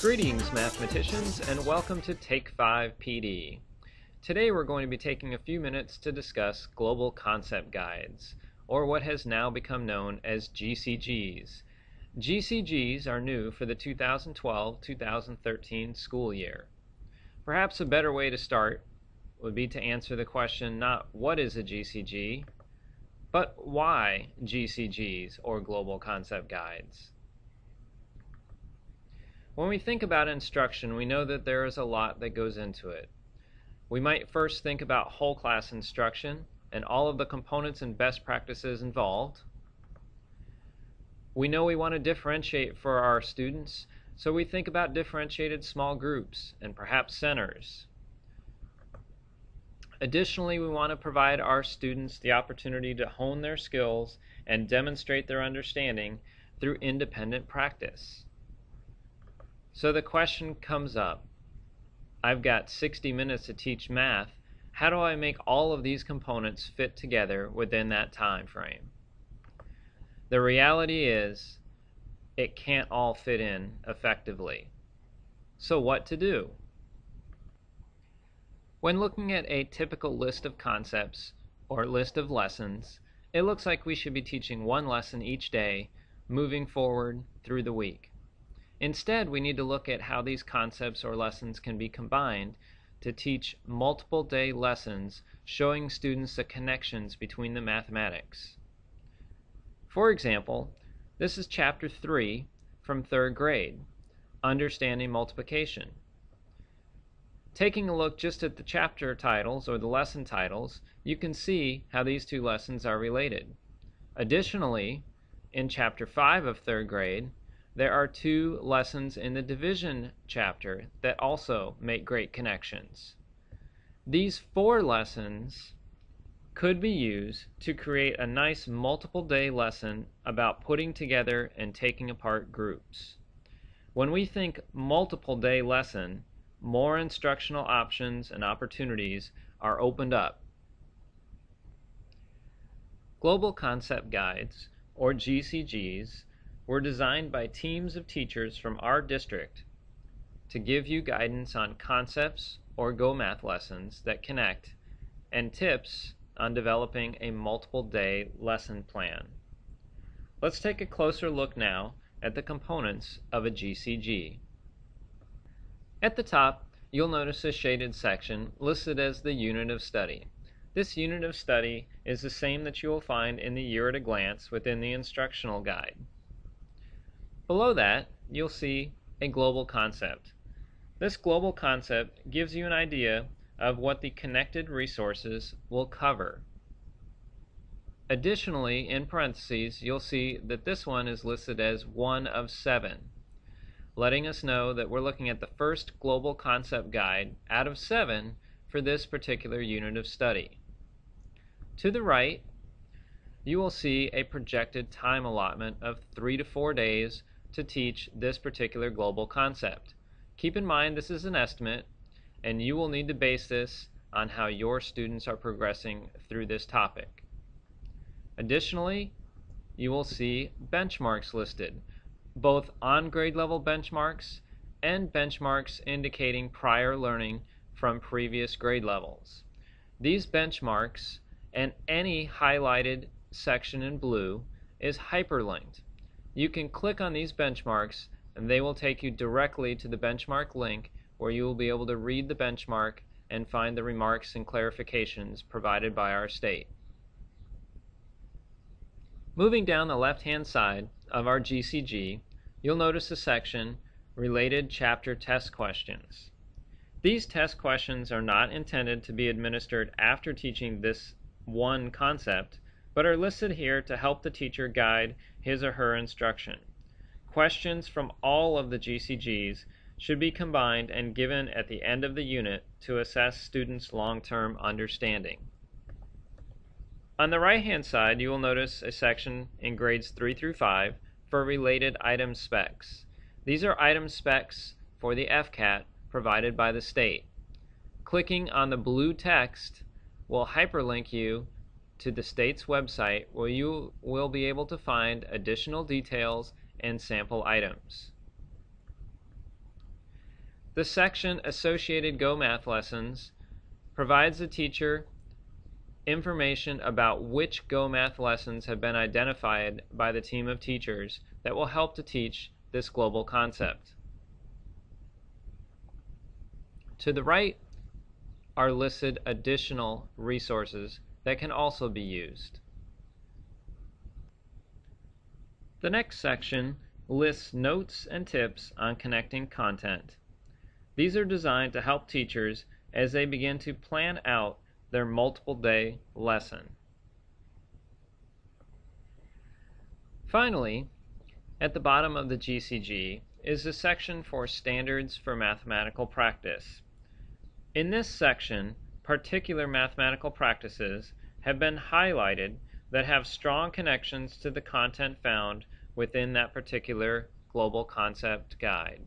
Greetings, mathematicians, and welcome to Take 5 PD. Today we're going to be taking a few minutes to discuss global concept guides, or what has now become known as GCGs. GCGs are new for the 2012-2013 school year. Perhaps a better way to start would be to answer the question not what is a GCG, but why GCGs, or global concept guides. When we think about instruction, we know that there is a lot that goes into it. We might first think about whole class instruction and all of the components and best practices involved. We know we want to differentiate for our students, so we think about differentiated small groups and perhaps centers. Additionally, we want to provide our students the opportunity to hone their skills and demonstrate their understanding through independent practice. So the question comes up, I've got 60 minutes to teach math. How do I make all of these components fit together within that time frame? The reality is, it can't all fit in effectively. So what to do? When looking at a typical list of concepts or list of lessons, it looks like we should be teaching one lesson each day, moving forward through the week. Instead, we need to look at how these concepts or lessons can be combined to teach multiple day lessons showing students the connections between the mathematics. For example, this is Chapter 3 from 3rd grade, Understanding Multiplication. Taking a look just at the chapter titles or the lesson titles, you can see how these two lessons are related. Additionally, in Chapter 5 of 3rd grade, there are two lessons in the division chapter that also make great connections. These 4 lessons could be used to create a nice multiple day lesson about putting together and taking apart groups. When we think multiple day lesson, more instructional options and opportunities are opened up. Global Concept Guides, or GCGs, were designed by teams of teachers from our district to give you guidance on concepts or Go Math lessons that connect and tips on developing a multiple day lesson plan. Let's take a closer look now at the components of a GCG. At the top, you'll notice a shaded section listed as the unit of study. This unit of study is the same that you will find in the year at a glance within the instructional guide. Below that, you'll see a global concept. This global concept gives you an idea of what the connected resources will cover. Additionally, in parentheses, you'll see that this one is listed as 1 of 7, letting us know that we're looking at the first global concept guide out of 7 for this particular unit of study. To the right, you will see a projected time allotment of 3 to 4 days to teach this particular global concept. Keep in mind this is an estimate, and you will need to base this on how your students are progressing through this topic. Additionally, you will see benchmarks listed, both on grade level benchmarks and benchmarks indicating prior learning from previous grade levels. These benchmarks and any highlighted section in blue is hyperlinked. You can click on these benchmarks and they will take you directly to the benchmark link where you will be able to read the benchmark and find the remarks and clarifications provided by our state. Moving down the left-hand side of our GCG, you'll notice a section, Related Chapter Test Questions. These test questions are not intended to be administered after teaching this one concept, but are listed here to help the teacher guide his or her instruction. Questions from all of the GCGs should be combined and given at the end of the unit to assess students' long-term understanding. On the right-hand side, you will notice a section in grades 3 through 5 for related item specs. These are item specs for the FCAT provided by the state. Clicking on the blue text will hyperlink you to the state's website where you will be able to find additional details and sample items. The section Associated Go Math Lessons provides the teacher information about which Go Math lessons have been identified by the team of teachers that will help to teach this global concept. To the right are listed additional resources that can also be used. The next section lists notes and tips on connecting content. These are designed to help teachers as they begin to plan out their multiple day lesson. Finally, at the bottom of the GCG is the section for Standards for Mathematical Practice. In this section, particular mathematical practices have been highlighted that have strong connections to the content found within that particular global concept guide.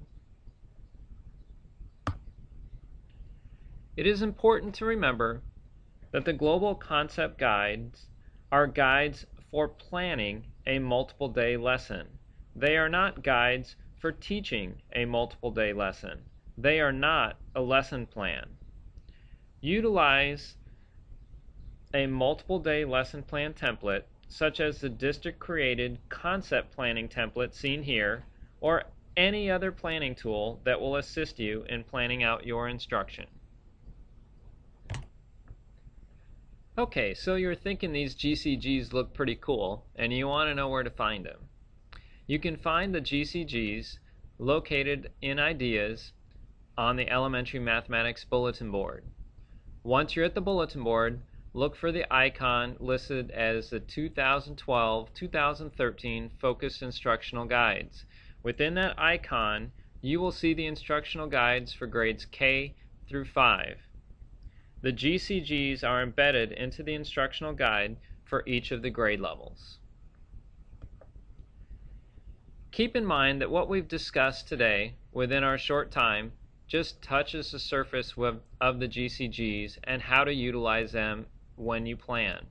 It is important to remember that the global concept guides are guides for planning a multiple day lesson. They are not guides for teaching a multiple day lesson. They are not a lesson plan. Utilize a multiple day lesson plan template, such as the district created concept planning template seen here, or any other planning tool that will assist you in planning out your instruction. Okay, so you're thinking these GCGs look pretty cool and you want to know where to find them. You can find the GCGs located in Ideas on the Elementary Mathematics Bulletin Board. Once you're at the bulletin board, look for the icon listed as the 2012-2013 Focused Instructional Guides. Within that icon, you will see the instructional guides for grades K through 5. The GCGs are embedded into the instructional guide for each of the grade levels. Keep in mind that what we've discussed today within our short time just touches the surface of the GCGs and how to utilize them when you plan.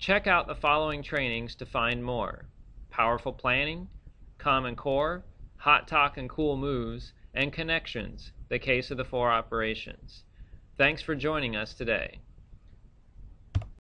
Check out the following trainings to find more: Powerful Planning, Common Core, Hot Talk and Cool Moves, and Connections, the case of the 4 operations. Thanks for joining us today.